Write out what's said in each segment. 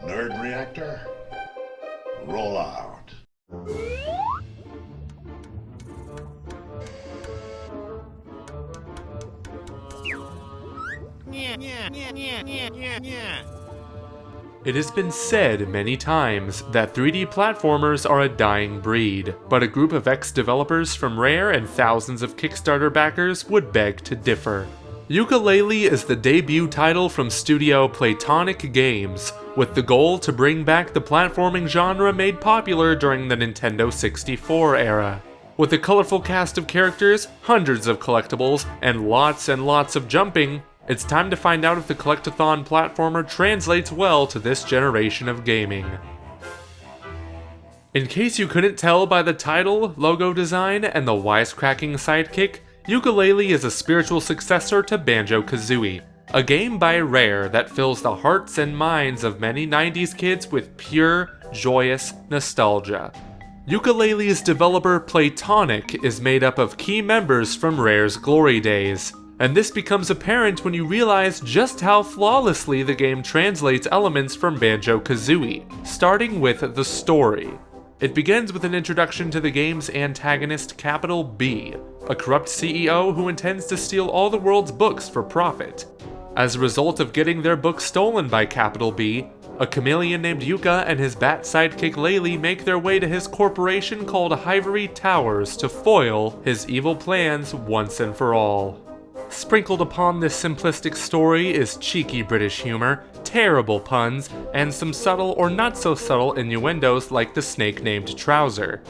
Nerd Reactor, roll out. It has been said many times that 3D platformers are a dying breed, but a group of ex-developers from Rare and thousands of Kickstarter backers would beg to differ. Yooka-Laylee is the debut title from studio Platonic Games, with the goal to bring back the platforming genre made popular during the Nintendo 64 era. With a colorful cast of characters, hundreds of collectibles, and lots of jumping, it's time to find out if the collectathon platformer translates well to this generation of gaming. In case you couldn't tell by the title, logo design, and the wisecracking sidekick, Yooka-Laylee is a spiritual successor to Banjo-Kazooie, a game by Rare that fills the hearts and minds of many 90s kids with pure, joyous nostalgia. Yooka-Laylee's developer Platonic is made up of key members from Rare's glory days, and this becomes apparent when you realize just how flawlessly the game translates elements from Banjo-Kazooie, starting with the story. It begins with an introduction to the game's antagonist Capital B, a corrupt CEO who intends to steal all the world's books for profit. As a result of getting their books stolen by Capital B, a chameleon named Yooka and his bat sidekick Laylee make their way to his corporation called Ivory Towers to foil his evil plans once and for all. Sprinkled upon this simplistic story is cheeky British humor, terrible puns, and some subtle or not so subtle innuendos like the snake named Trouser.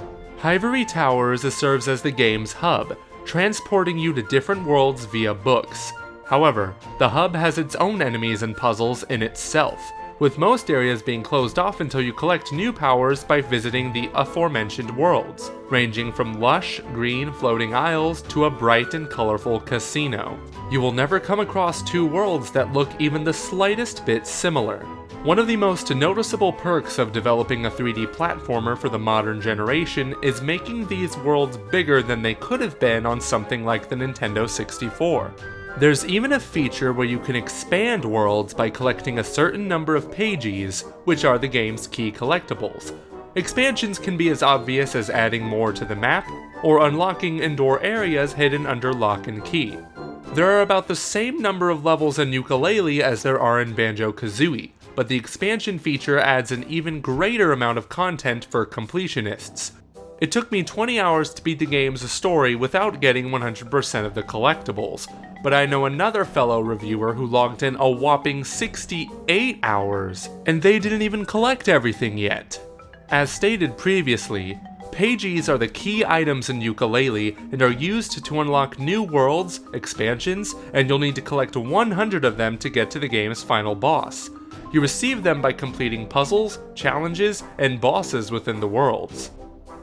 Ivory Towers serves as the game's hub, transporting you to different worlds via books. However, the hub has its own enemies and puzzles in itself, with most areas being closed off until you collect new powers by visiting the aforementioned worlds, ranging from lush, green, floating isles to a bright and colorful casino. You will never come across two worlds that look even the slightest bit similar. One of the most noticeable perks of developing a 3D platformer for the modern generation is making these worlds bigger than they could have been on something like the Nintendo 64. There's even a feature where you can expand worlds by collecting a certain number of pages, which are the game's key collectibles. Expansions can be as obvious as adding more to the map, or unlocking indoor areas hidden under lock and key. There are about the same number of levels in Yooka-Laylee as there are in Banjo-Kazooie, but the expansion feature adds an even greater amount of content for completionists. It took me 20 hours to beat the game's story without getting 100% of the collectibles, but I know another fellow reviewer who logged in a whopping 68 hours, and they didn't even collect everything yet. As stated previously, pages are the key items in Yooka-Laylee and are used to unlock new worlds, expansions, and you'll need to collect 100 of them to get to the game's final boss. You receive them by completing puzzles, challenges, and bosses within the worlds.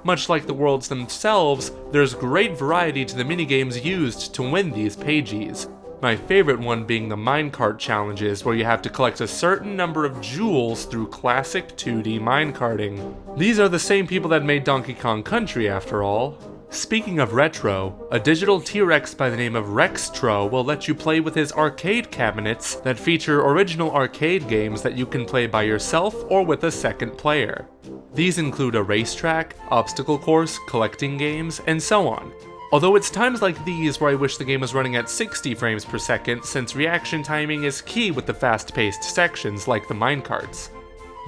Much like the worlds themselves, there's great variety to the minigames used to win these pages. My favorite one being the minecart challenges, where you have to collect a certain number of jewels through classic 2D minecarting. These are the same people that made Donkey Kong Country after all. Speaking of retro, a digital T-Rex by the name of Rextro will let you play with his arcade cabinets that feature original arcade games that you can play by yourself or with a second player. These include a racetrack, obstacle course, collecting games, and so on. Although it's times like these where I wish the game was running at 60 frames per second, since reaction timing is key with the fast-paced sections like the minecarts.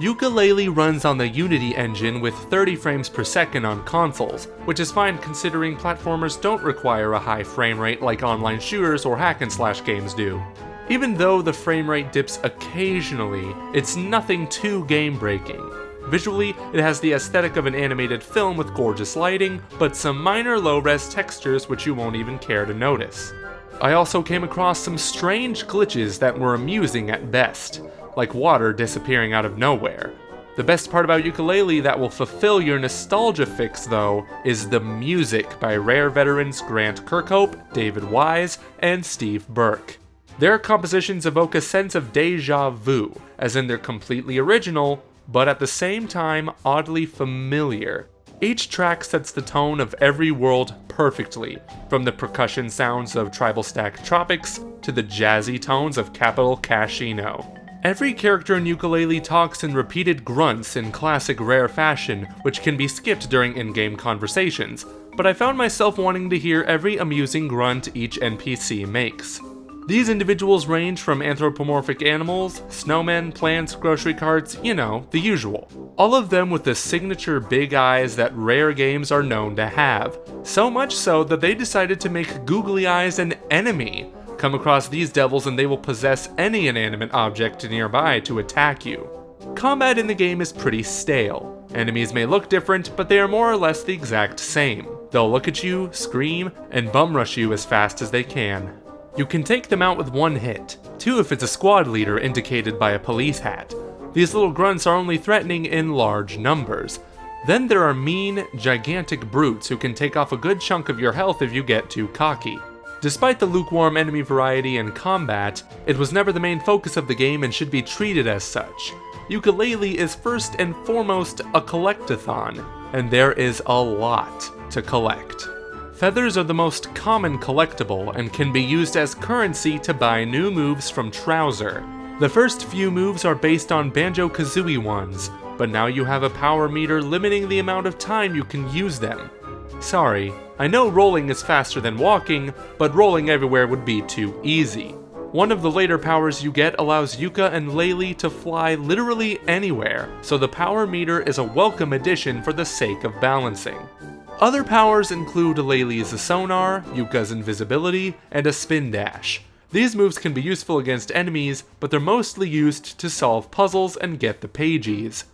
Yooka-Laylee runs on the Unity engine with 30 frames per second on consoles, which is fine considering platformers don't require a high frame rate like online shooters or hack-and-slash games do. Even though the frame rate dips occasionally, it's nothing too game-breaking. Visually, it has the aesthetic of an animated film with gorgeous lighting, but some minor low-res textures which you won't even care to notice. I also came across some strange glitches that were amusing at best, like water disappearing out of nowhere. The best part about Yooka-Laylee that will fulfill your nostalgia fix, though, is the music by Rare veterans Grant Kirkhope, David Wise, and Steve Burke. Their compositions evoke a sense of déjà vu, as in they're completely original, but at the same time oddly familiar. Each track sets the tone of every world perfectly, from the percussion sounds of Tribal Stack Tropics to the jazzy tones of Capital Casino. Every character in Yooka-Laylee talks in repeated grunts in classic Rare fashion, which can be skipped during in-game conversations, but I found myself wanting to hear every amusing grunt each NPC makes. These individuals range from anthropomorphic animals, snowmen, plants, grocery carts, you know, the usual. All of them with the signature big eyes that Rare games are known to have. So much so that they decided to make googly eyes an enemy. Come across these devils and they will possess any inanimate object nearby to attack you. Combat in the game is pretty stale. Enemies may look different, but they are more or less the exact same. They'll look at you, scream, and bum rush you as fast as they can. You can take them out with one hit, two if it's a squad leader indicated by a police hat. These little grunts are only threatening in large numbers. Then there are mean, gigantic brutes who can take off a good chunk of your health if you get too cocky. Despite the lukewarm enemy variety and combat, it was never the main focus of the game and should be treated as such. Yooka-Laylee is first and foremost a collectathon, and there is a lot to collect. Feathers are the most common collectible and can be used as currency to buy new moves from Trouser. The first few moves are based on Banjo-Kazooie ones, but now you have a power meter limiting the amount of time you can use them. Sorry, I know rolling is faster than walking, but rolling everywhere would be too easy. One of the later powers you get allows Yooka and Laylee to fly literally anywhere, so the power meter is a welcome addition for the sake of balancing. Other powers include Laylee's sonar, Yooka's invisibility, and a spin dash. These moves can be useful against enemies, but they're mostly used to solve puzzles and get the pages.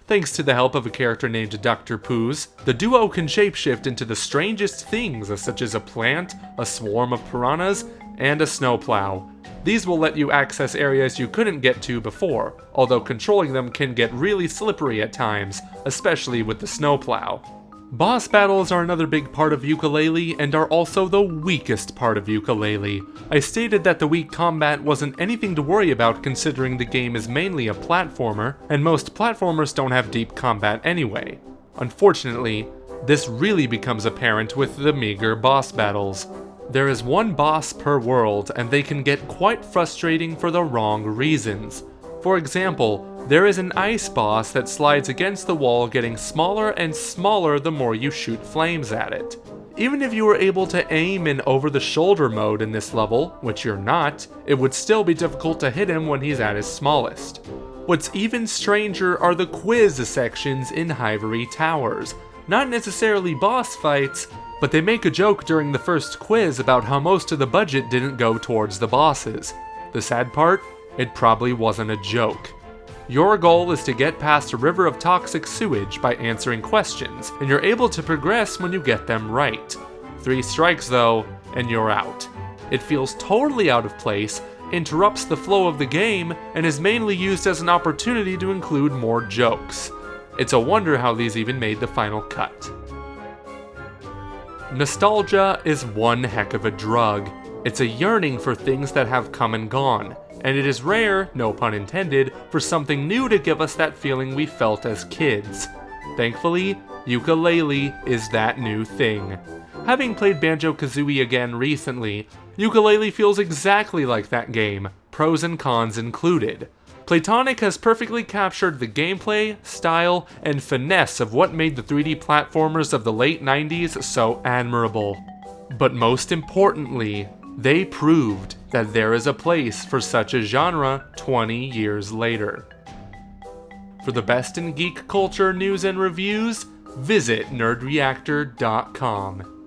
Thanks to the help of a character named Dr. Poos, the duo can shapeshift into the strangest things such as a plant, a swarm of piranhas, and a snowplow. These will let you access areas you couldn't get to before, although controlling them can get really slippery at times, especially with the snowplow. Boss battles are another big part of Yooka-Laylee and are also the weakest part of Yooka-Laylee. I stated that the weak combat wasn't anything to worry about considering the game is mainly a platformer, and most platformers don't have deep combat anyway. Unfortunately, this really becomes apparent with the meager boss battles. There is one boss per world, and they can get quite frustrating for the wrong reasons. For example, there is an ice boss that slides against the wall, getting smaller and smaller the more you shoot flames at it. Even if you were able to aim in over-the-shoulder mode in this level, which you're not, it would still be difficult to hit him when he's at his smallest. What's even stranger are the quiz sections in Ivory Towers. Not necessarily boss fights, but they make a joke during the first quiz about how most of the budget didn't go towards the bosses. The sad part? It probably wasn't a joke. Your goal is to get past a river of toxic sewage by answering questions, and you're able to progress when you get them right. 3 strikes though, and you're out. It feels totally out of place, interrupts the flow of the game, and is mainly used as an opportunity to include more jokes. It's a wonder how these even made the final cut. Nostalgia is one heck of a drug. It's a yearning for things that have come and gone. And it is rare, no pun intended, for something new to give us that feeling we felt as kids. Thankfully, Yooka-Laylee is that new thing. Having played Banjo-Kazooie again recently, Yooka-Laylee feels exactly like that game, pros and cons included. Playtonic has perfectly captured the gameplay, style, and finesse of what made the 3D platformers of the late 90s so admirable. But most importantly, they proved that there is a place for such a genre 20 years later. For the best in geek culture news and reviews, visit nerdreactor.com.